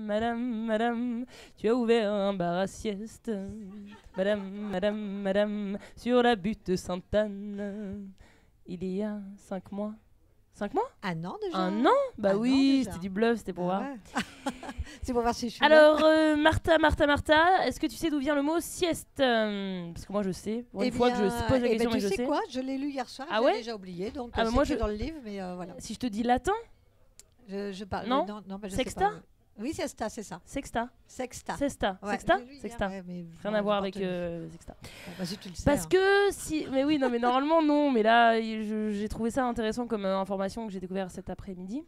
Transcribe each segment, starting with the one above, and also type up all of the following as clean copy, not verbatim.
madame, tu as ouvert un bar à sieste. Madame, sur la butte de Sainte-Anne. Il y a 5 mois. 5 mois? Un an déjà. Un an? Bah Un an oui, déjà. c'était du bluff, c'était pour voir. Ouais. C'est pour voir si je suis Alors, Martha, est-ce que tu sais d'où vient le mot sieste? Parce que moi je sais. Pour une fois que je pose la question, mais tu je sais sais. quoi, je l'ai lu hier soir, Ah j'ai ouais déjà oublié, donc Ah bah c'est moi, écrit dans le livre, mais voilà. Si je te dis latin? Je parle. Non, bah, je Sexta? sais pas. Oui, Sexta, c'est ça. Sexta. Sexta. Sexta. Ouais, Sexta. j'ai lu hier, Sexta. ouais, mais Rien à voir avec n'importe Sexta. Bon, vas-y, tu le sais. Parce hein. que si. Mais oui, non, mais normalement, non. Mais là, j'ai trouvé ça intéressant comme information que j'ai découvert cet après-midi.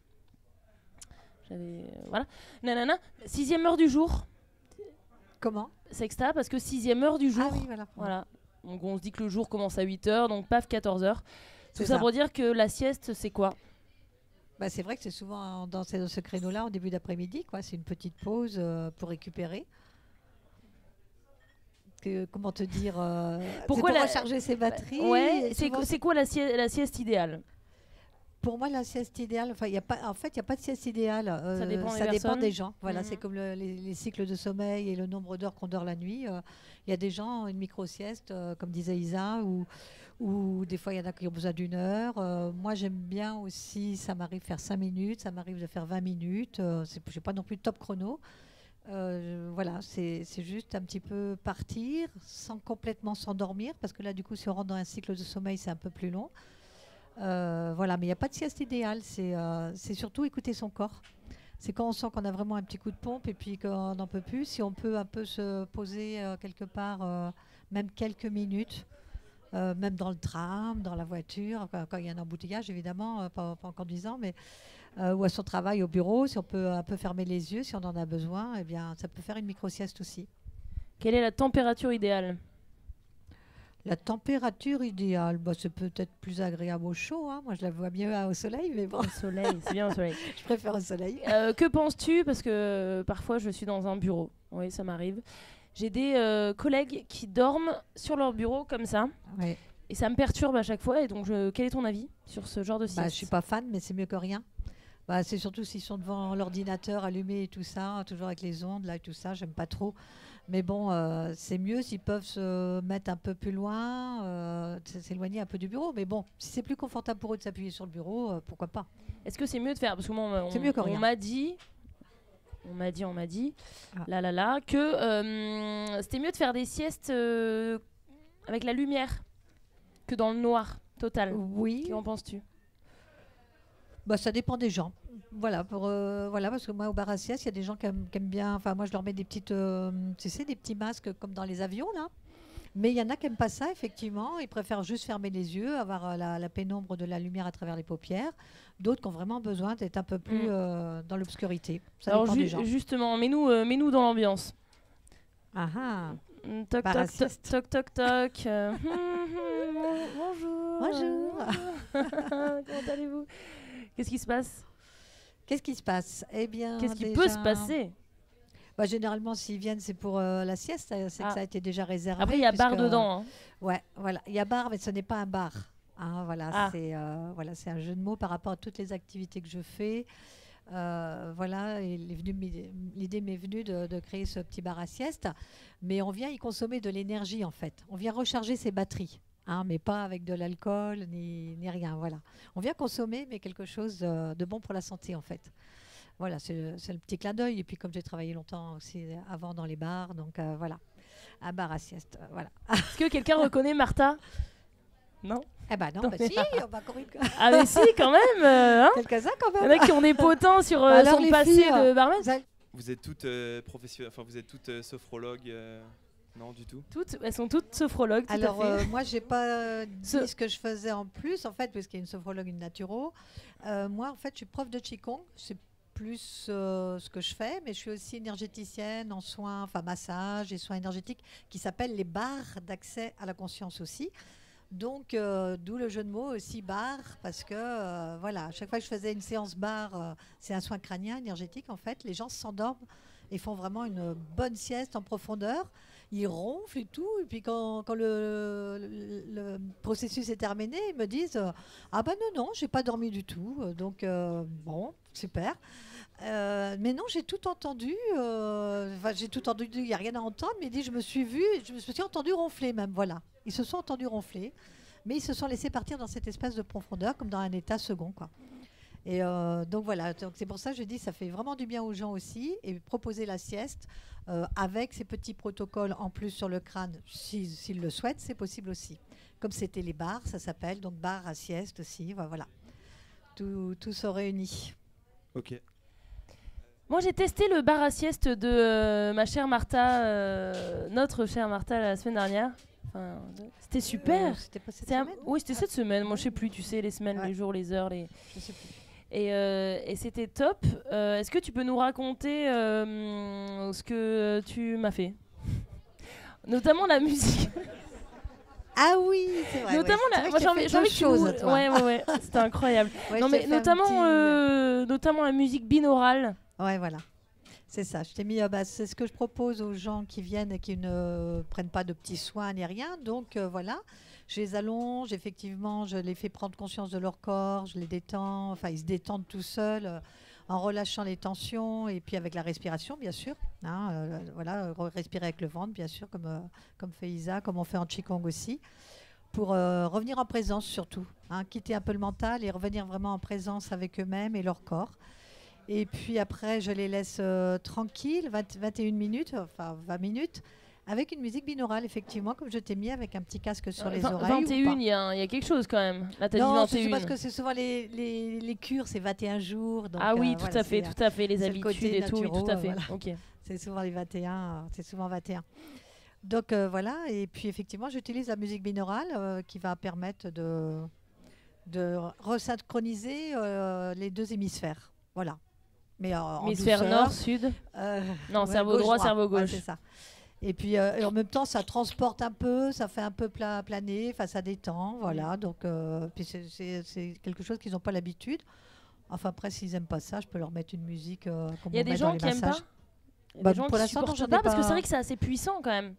J'avais. Voilà. Nanana. 6e heure du jour. Comment? Sexta, parce que 6e heure du jour. Ah oui, voilà. Voilà. Donc on se dit que le jour commence à 8h, donc paf, 14h. Tout C'est ça ça. pour dire que la sieste, c'est quoi? Bah, c'est vrai que c'est souvent dans ce créneau-là, en début d'après-midi, quoi. C'est une petite pause pour récupérer. Comment te dire Pourquoi c'est pour la- recharger ses batteries. Ouais, et c'est souvent, quoi la sieste idéale? Pour moi, la sieste idéale, enfin, en fait, il n'y a pas de sieste idéale. Ça dépend des ça dépend personnes. des gens. Voilà, Mhm. c'est comme les cycles de sommeil et le nombre d'heures qu'on dort la nuit. Il y a des gens, une micro-sieste, comme disait Isa, ou des fois, il y en a qui ont besoin d'une heure. Moi, j'aime bien aussi, ça m'arrive de faire 5 minutes, ça m'arrive de faire 20 minutes. Je n'ai pas non plus de top chrono. Voilà, c'est juste un petit peu partir sans complètement s'endormir, parce que là, du coup, si on rentre dans un cycle de sommeil, c'est un peu plus long. Voilà, mais il n'y a pas de sieste idéale, c'est surtout écouter son corps. C'est quand on sent qu'on a vraiment un petit coup de pompe et puis qu'on n'en peut plus, si on peut un peu se poser quelque part, même quelques minutes, même dans le tram, dans la voiture, quand il y a un embouteillage évidemment, pas en conduisant, mais ou à son travail, au bureau, si on peut un peu fermer les yeux, si on en a besoin, eh bien, ça peut faire une micro-sieste aussi. Quelle est la température idéale? La température idéale, bah, c'est peut-être plus agréable au chaud. Hein. Moi, je la vois mieux au soleil, mais bon, Au soleil, c'est bien au soleil. je préfère au soleil. Que penses-tu? Parce que parfois je suis dans un bureau. Oui, ça m'arrive. J'ai des collègues qui dorment sur leur bureau comme ça. Ouais. Et ça me perturbe à chaque fois. Et donc, quel est ton avis sur ce genre de sieste? Bah, je suis pas fan, mais c'est mieux que rien. Bah, c'est surtout s'ils sont devant l'ordinateur allumé et tout ça, toujours avec les ondes là et tout ça, j'aime pas trop. Mais bon, c'est mieux s'ils peuvent se mettre un peu plus loin, s'éloigner un peu du bureau. Mais bon, si c'est plus confortable pour eux de s'appuyer sur le bureau, pourquoi pas. Est-ce que c'est mieux de faire? Parce que moi, C'est mieux que on rien. m'a dit, Ah. que c'était mieux de faire des siestes avec la lumière que dans le noir total. Oui, Qu'en penses-tu? bah, ça dépend des gens. Voilà, voilà, parce que moi, au bar à sieste, il y a des gens qui aiment bien. Enfin, moi, je leur mets des petites, tu sais, des petits masques comme dans les avions, là. Mais il y en a qui n'aiment pas ça, effectivement. Ils préfèrent juste fermer les yeux, avoir la pénombre de la lumière à travers les paupières. D'autres qui ont vraiment besoin d'être un peu plus dans l'obscurité. Ça Alors dépend des gens. justement, mets-nous dans l'ambiance. Ah ah. Toc Bar à toc toc sieste. toc toc toc. Bonjour. Bonjour. Comment allez-vous? Qu'est-ce qui se passe? Qu'est-ce qui se passe? Eh bien, Qu'est-ce qui déjà, peut se passer? bah, généralement, s'ils viennent, c'est pour la sieste. C'est que Ah. ça a été déjà réservé. Après, il y a bar puisque- dedans. Hein. Ouais, voilà. Il y a bar, mais ce n'est pas un bar. Hein, voilà, Ah. c'est un jeu de mots par rapport à toutes les activités que je fais. Voilà, l'idée m'est venue de créer ce petit bar à sieste. Mais on vient y consommer de l'énergie, en fait. On vient recharger ses batteries. Hein, mais pas avec de l'alcool ni rien. Voilà. On vient consommer, mais quelque chose de bon pour la santé, en fait. Voilà, c'est le petit clin d'œil. Et puis, comme j'ai travaillé longtemps aussi avant dans les bars, donc voilà, un bar à sieste. Voilà. Est-ce que quelqu'un reconnaît Martha? Non? Eh ben non, Non, bah mais- si, on va encore une... Ah mais si, quand même hein. quelques-uns quand Il y en même. a qui ont des potins sur Alors, son les passé filles, de barman. Vous êtes toutes professionnelles, enfin vous êtes toutes sophrologues, non du tout. Elles sont toutes sophrologues, tout Alors, à fait. moi, j'ai pas dit Ce- ce que je faisais en plus, en fait, parce qu'il y a une sophrologue, une naturo. Moi, en fait, je suis prof de Qigong. C'est plus ce que je fais, mais je suis aussi énergéticienne en soins, enfin massage et soins énergétiques, qui s'appellent les bars d'accès à la conscience aussi. Donc, d'où le jeu de mots aussi bar, parce que voilà, à chaque fois que je faisais une séance bar, c'est un soin crânien énergétique en fait. Les gens s'endorment et font vraiment une bonne sieste en profondeur. Ils ronflent et tout, et puis quand le processus est terminé, ils me disent ah ben non, j'ai pas dormi du tout. Donc bon, super. Mais non, j'ai tout entendu. Enfin, j'ai tout entendu. Il n'y a rien à entendre. Mais je me suis vue, je me suis entendu ronfler même. Voilà. Ils se sont entendus ronfler, mais ils se sont laissés partir dans cette espèce de profondeur, comme dans un état second, quoi. Et donc voilà. Donc c'est pour ça que je dis, ça fait vraiment du bien aux gens aussi. Et proposer la sieste avec ces petits protocoles en plus sur le crâne, s'ils le souhaitent, c'est possible aussi. Comme c'était les bars, ça s'appelle donc bar à sieste aussi. Voilà. Tout se réunit. Ok. Moi, j'ai testé le bar à sieste de ma chère Martha, notre chère Martha, la semaine dernière. Enfin, c'était super. C'était pas cette semaine? Oui, c'était cette semaine. Moi, je sais plus, tu sais, les semaines, Ouais. les jours, les heures. Je sais plus. Et c'était top. Est-ce que tu peux nous raconter ce que tu m'as fait? Notamment la musique. Ah oui, c'est vrai. Notamment ouais. moi, j'ai envie que tu nous... Ouais, c'était incroyable. Ouais, non, je t'ai mais fait un notamment la musique binaurale. Ouais, voilà. C'est ça. Je t'ai mis. C'est ce que je propose aux gens qui viennent et qui ne prennent pas de petits soins ni rien. Donc voilà. Je les allonge, effectivement, je les fais prendre conscience de leur corps, je les détends, enfin ils se détendent tout seuls en relâchant les tensions et puis avec la respiration bien sûr. Hein, voilà, respirer avec le ventre bien sûr, comme fait Isa, comme on fait en Qigong aussi, pour revenir en présence surtout, hein, quitter un peu le mental et revenir vraiment en présence avec eux-mêmes et leur corps. Et puis après, je les laisse tranquilles, 21 minutes, enfin 20 minutes, avec une musique binaurale, effectivement, comme je t'ai mis, avec un petit casque sur les oreilles. 21, il y a quelque chose quand même. Là, t'as dit non, 21. c'est parce que c'est souvent les cures, c'est 21 jours. Donc, ah oui, voilà, tout à fait, les c'est le habitudes côté et tout, oui, tout à fait. voilà. Ok. C'est souvent les 21, c'est souvent 21. Donc voilà, et puis effectivement, j'utilise la musique binaurale qui va permettre de resynchroniser les deux hémisphères. Voilà. Mais en Hémisphère douceur. nord, sud. Non, Ouais, cerveau droit, cerveau ouais, gauche. c'est ça. Et puis et en même temps, ça transporte un peu, ça fait un peu planer, enfin ça détend, voilà. Donc puis c'est quelque chose qu'ils n'ont pas l'habitude. Enfin après, s'ils n'aiment pas ça, je peux leur mettre une musique comme Il y a on des met dans gens les qui n'aiment pas. massages. Il y a Bah, des gens pour qui l'instant, non, supportent j'en ai pas parce que pas. c'est vrai que c'est assez puissant quand même.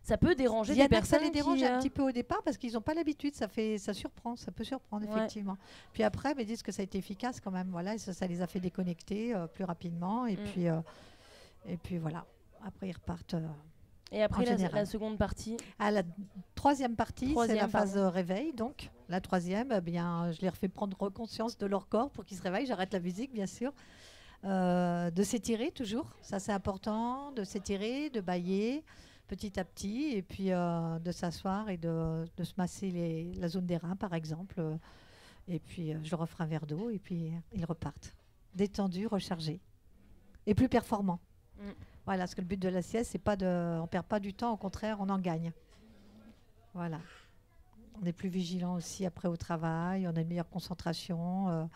Ça peut déranger Il y en des a que ça personnes les dérange qui, un petit peu au départ parce qu'ils n'ont pas l'habitude, ça surprend, ça peut surprendre Ouais. effectivement. Puis après, ils disent que ça a été efficace quand même, voilà, et ça les a fait déconnecter plus rapidement et puis voilà. Après ils repartent. Et après en général. la seconde partie. À la troisième partie, c'est la phase pardon. réveil. Donc, la troisième, eh bien, je les refais prendre conscience de leur corps pour qu'ils se réveillent. J'arrête la musique, bien sûr. De s'étirer, toujours. Ça, c'est important. De s'étirer, de bâiller petit à petit. Et puis, de s'asseoir et de se masser la zone des reins, par exemple. Et puis, je leur offre un verre d'eau. Et puis, ils repartent. Détendus, rechargés. Et plus performants. Voilà, parce que le but de la sieste, c'est pas on perd pas du temps, au contraire, on en gagne. Voilà. On est plus vigilant aussi après au travail, on a une meilleure concentration.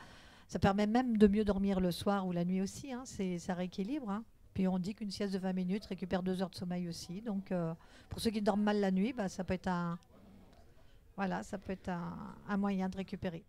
Ça permet même de mieux dormir le soir ou la nuit aussi, hein, ça rééquilibre. Hein. Puis on dit qu'une sieste de 20 minutes récupère 2 heures de sommeil aussi. Donc pour ceux qui dorment mal la nuit, ça peut être un moyen de récupérer.